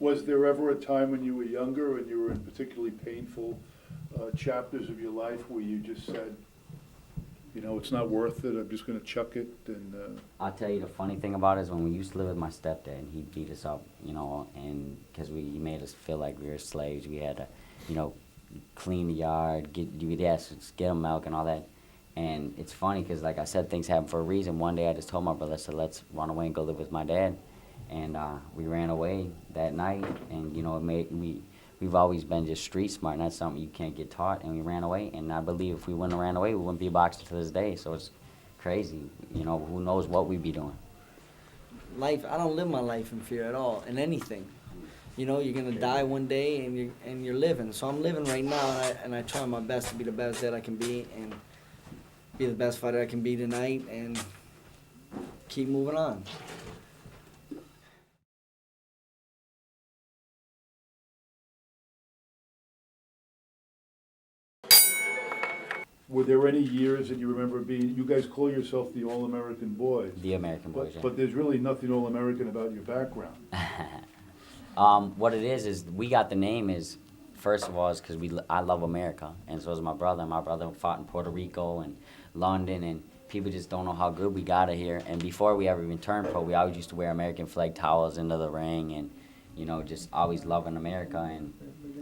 Was there ever a time when you were younger and you were in particularly painful chapters of your life where you just said, you know, it's not worth it, I'm just going to chuck it? And I'll tell you the funny thing about it is when we used to live with my stepdad, he beat us up, you know, and because he made us feel like we were slaves. We had to, you know, clean the yard, we'd ask, get them milk and all that. And it's funny because, like I said, things happen for a reason. One day I just told my brother, I said, let's run away and go live with my dad. And we ran away that night, and, you know, we've always been just street smart, and that's something you can't get taught, and we ran away. And I believe if we wouldn't have ran away, we wouldn't be a boxer to this day. So it's crazy. You know, who knows what we'd be doing. Life, I don't live my life in fear at all, in anything. You know, you're gonna die one day, and you're living. So I'm living right now, and I try my best to be the best that I can be, and be the best fighter I can be tonight, and keep moving on. were there any years that you remember being, you guys call yourself the All-American Boys? The American Boys, yeah. But there's really nothing All-American about your background. What it is we got the name is, first of all, is because I love America, and so does my brother. My brother fought in Puerto Rico and London, and people just don't know how good we got it here. And before we ever even turned pro, we always used to wear American flag towels into the ring, and, you know, just always loving America. And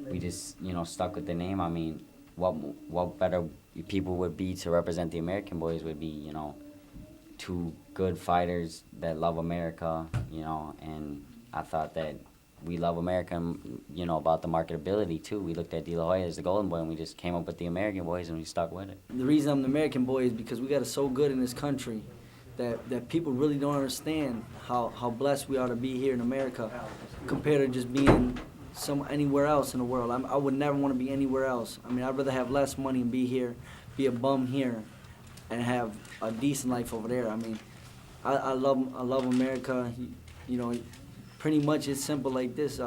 we just, you know, stuck with the name. I mean, what better people would be to represent the American Boys would be, you know, two good fighters that love America, you know. And I thought that we love America, and, you know, about the marketability too. We looked at De La Hoya as the Golden Boy, and we just came up with the American Boys, and we stuck with it. The reason I'm the American Boy is because we got it so good in this country that people really don't understand how blessed we are to be here in America compared to just being anywhere else in the world. I would never want to be anywhere else. I mean, I'd rather have less money and be here, be a bum here, and have a decent life over there. I mean, I love America. You know, pretty much it's simple like this.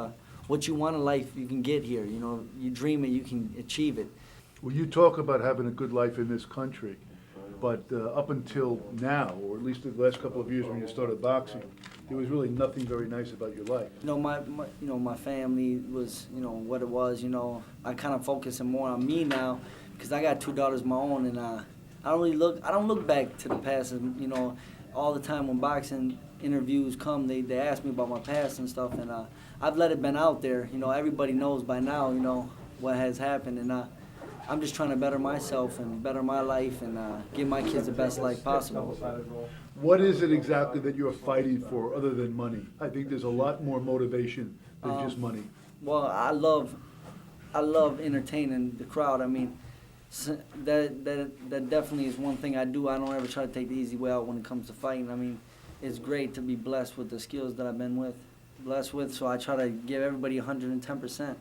What you want in life, you can get here. You know, you dream it, you can achieve it. Well, you talk about having a good life in this country, but up until now, or at least the last couple of years when you started boxing, there was really nothing very nice about your life. You know, my family was, you know, what it was. You know, I kind of focusing more on me now because I got 2 daughters of my own, and I don't look back to the past. And, you know, all the time when boxing interviews come, they ask me about my past and stuff, and I've let it been out there. You know, everybody knows by now, you know, what has happened, and I'm just trying to better myself and better my life and give my kids the best life possible. What is it exactly that you're fighting for other than money? I think there's a lot more motivation than just money. Well, I love entertaining the crowd. I mean, that definitely is one thing I do. I don't ever try to take the easy way out when it comes to fighting. I mean, it's great to be blessed with the skills that I've been blessed with, so I try to give everybody 110%.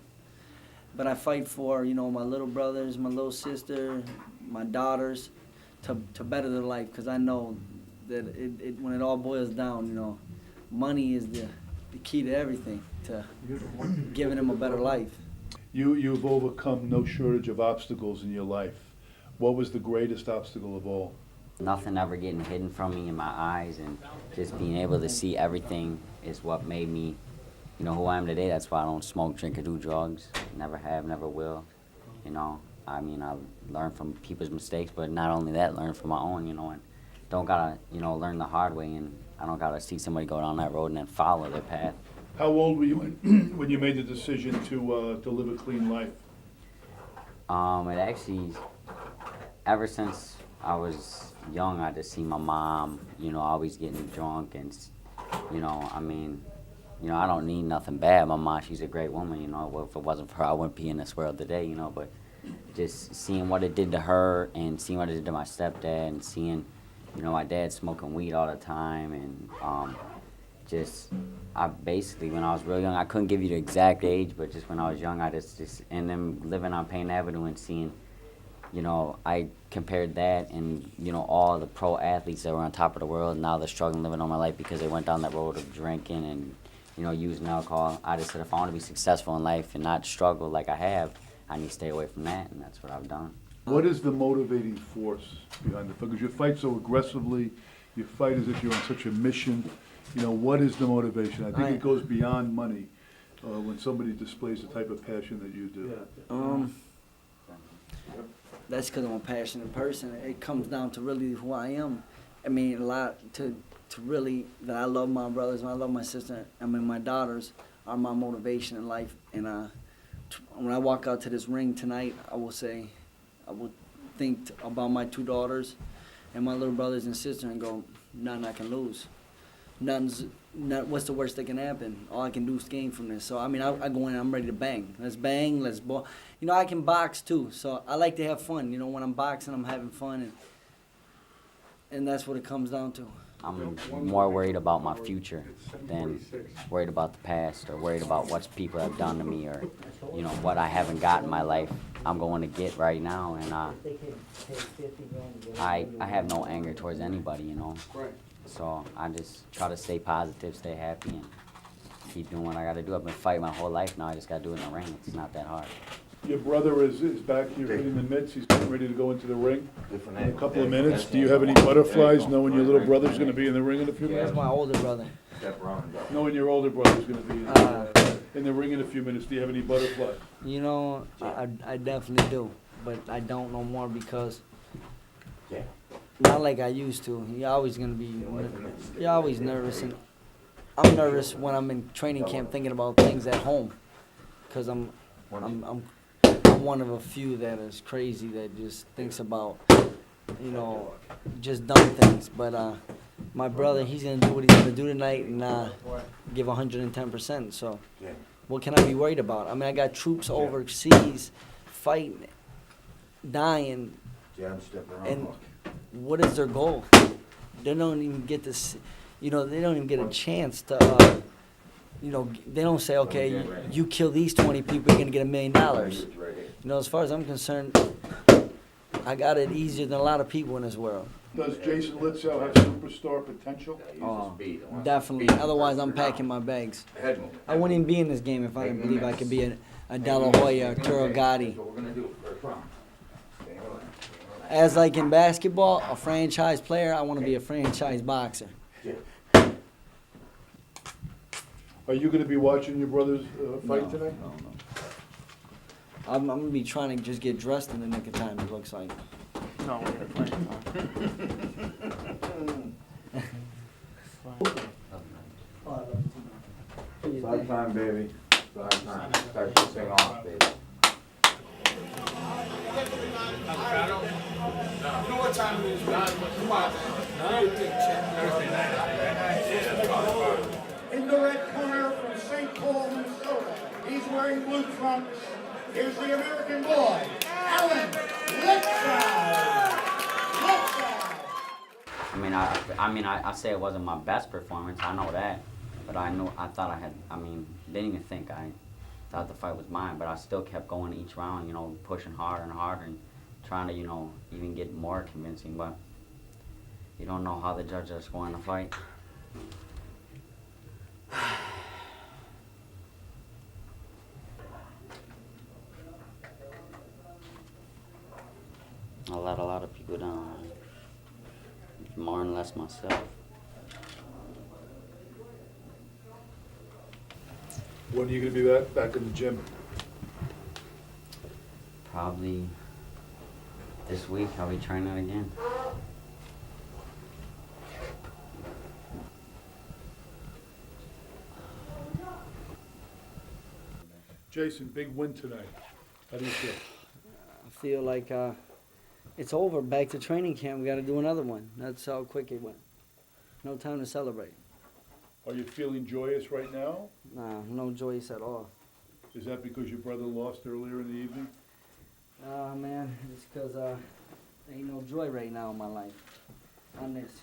But I fight for, you know, my little brothers, my little sister, my daughters, to better their life, because I know that when it all boils down, you know, money is the key to everything, to giving them a better life. You've overcome no shortage of obstacles in your life. What was the greatest obstacle of all? Nothing ever getting hidden from me in my eyes, and just being able to see everything is what made me, you know, who I am today. That's why I don't smoke, drink, or do drugs. Never have, never will. You know, I mean, I learn from people's mistakes, but not only that, learn from my own, you know, and don't gotta, you know, learn the hard way, and I don't gotta see somebody go down that road and then follow their path. How old were you when you made the decision to live a clean life? It actually, ever since I was young, I just see my mom, you know, always getting drunk, and, you know, I mean, you know, I don't need nothing bad. My mom, she's a great woman, you know. If it wasn't for her, I wouldn't be in this world today, you know. But just seeing what it did to her, and seeing what it did to my stepdad, and seeing, you know, my dad smoking weed all the time, and I basically, when I was real young, I couldn't give you the exact age, but just when I was young, I just and then living on Payne Avenue and seeing, you know, I compared that and, you know, all the pro athletes that were on top of the world, and now they're struggling living all my life because they went down that road of drinking and, you know, using alcohol. I just said, if I want to be successful in life and not struggle like I have, I need to stay away from that, and that's what I've done. What is the motivating force behind the fight? Because you fight so aggressively, you fight as if you're on such a mission. You know, what is the motivation? I think it goes beyond money. when somebody displays the type of passion that you do? That's because I'm a passionate person. It comes down to really who I am. I mean, a lot to really that I love my brothers and I love my sister. I mean, my daughters are my motivation in life. And when I walk out to this ring tonight, I will think about my two daughters and my little brothers and sister and go, nothing I can lose. What's the worst that can happen? All I can do is gain from this. So, I mean, I go in, I'm ready to bang. Let's bang, let's ball. You know, I can box too, so I like to have fun. You know, when I'm boxing, I'm having fun, and that's what it comes down to. I'm more worried about my future than worried about the past or worried about what people have done to me or, you know, what I haven't got in my life. I'm going to get right now, and I have no anger towards anybody, you know. So I just try to stay positive, stay happy, and keep doing what I got to do. I've been fighting my whole life now. I just got to do it in the ring. It's not that hard. Your brother is back here hitting the mitts. He's getting ready to go into the ring in a couple of minutes. Do you have any butterflies knowing your little brother's going to be in the ring in a few minutes? That's my older brother. Knowing your older brother's going to be in the ring in a few minutes, do you have any butterflies? You know, I definitely do, but I don't no more because not like I used to. You're always nervous, and I'm nervous when I'm in training camp thinking about things at home, because I'm one of a few that is crazy that just thinks about, you know, just dumb things. But my brother, he's gonna do what he's gonna do tonight and give 110%. So what can I be worried about? I mean, I got troops overseas fighting, dying, and what is their goal? They don't even get this, you know, they don't even get a chance to, you know, they don't say, okay, you kill these 20 people, you're going to get $1 million. You know, as far as I'm concerned, I got it easier than a lot of people in this world. Does Jason Litzau have superstar potential? Oh, definitely. Otherwise, I'm packing my bags. I wouldn't even be in this game if I didn't believe I could be a De La Hoya, Arturo Gatti. As like in basketball, a franchise player, I want to be a franchise boxer. Are you going to be watching your brother's fight tonight? No. I'm going to be trying to just get dressed in the nick of time, it looks like. No, we're gonna play. Fight time, baby. Fight time. Start this thing off, baby. You know what time it is, man? Come on, man. In the red corner from St. Paul, Minnesota, he's wearing blue trunks. Here's the American boy, Alan Litzau. I say it wasn't my best performance. I know that, but I didn't even think. I thought the fight was mine, but I still kept going each round, you know, pushing harder and harder and trying to, you know, even get more convincing. But you don't know how the judges are scoring the fight. I let a lot of people down, more and less myself. When are you going to be back in the gym? Probably this week I'll be training again. Jason, big win tonight. How do you feel? I feel like it's over. Back to training camp. We got to do another one. That's how quick it went. No time to celebrate. Are you feeling joyous right now? Nah, no joyous at all. Is that because your brother lost earlier in the evening? Man, it's because there ain't no joy right now in my life on this.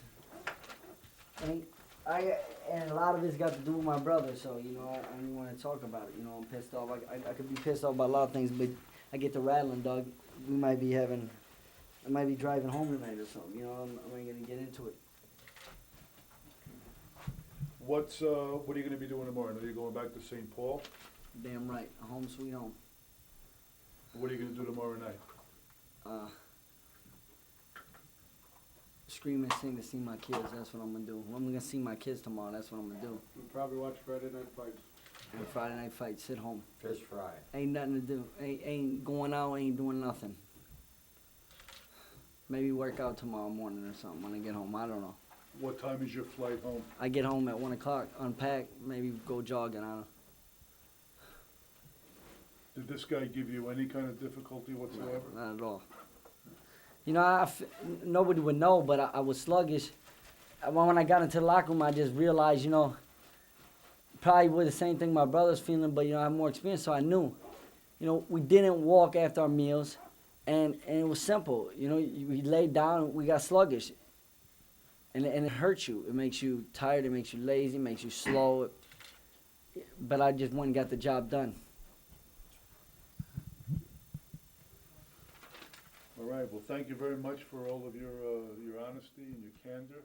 And a lot of it's got to do with my brother, so, you know, I don't even want to talk about it. You know, I'm pissed off. I could be pissed off about a lot of things, but I get to rattling, Doug. I might be driving home tonight or something, you know, I'm going to get into it. What are you going to be doing tomorrow? Are you going back to St. Paul? Damn right, a home sweet home. What are you going to do tomorrow night? Scream and sing to see my kids, that's what I'm going to do. I'm going to see my kids tomorrow, that's what I'm going to do. We'll probably watch Friday Night Fights. and Friday night fight, sit home. Fish fry. Ain't nothing to do. Ain't going out, ain't doing nothing. Maybe work out tomorrow morning or something when I get home. I don't know. What time is your flight home? I get home at 1 o'clock, unpack, maybe go jogging. I don't know. Did this guy give you any kind of difficulty whatsoever? Not at all. You know, nobody would know, but I was sluggish. When I got into the locker room, I just realized, you know, probably was the same thing my brother's feeling, but, you know, I have more experience, so I knew. You know, we didn't walk after our meals, and it was simple. You know, we laid down, we got sluggish. And it hurts you. It makes you tired, it makes you lazy, it makes you slow. But I just went and got the job done. All right, well, thank you very much for all of your honesty and your candor.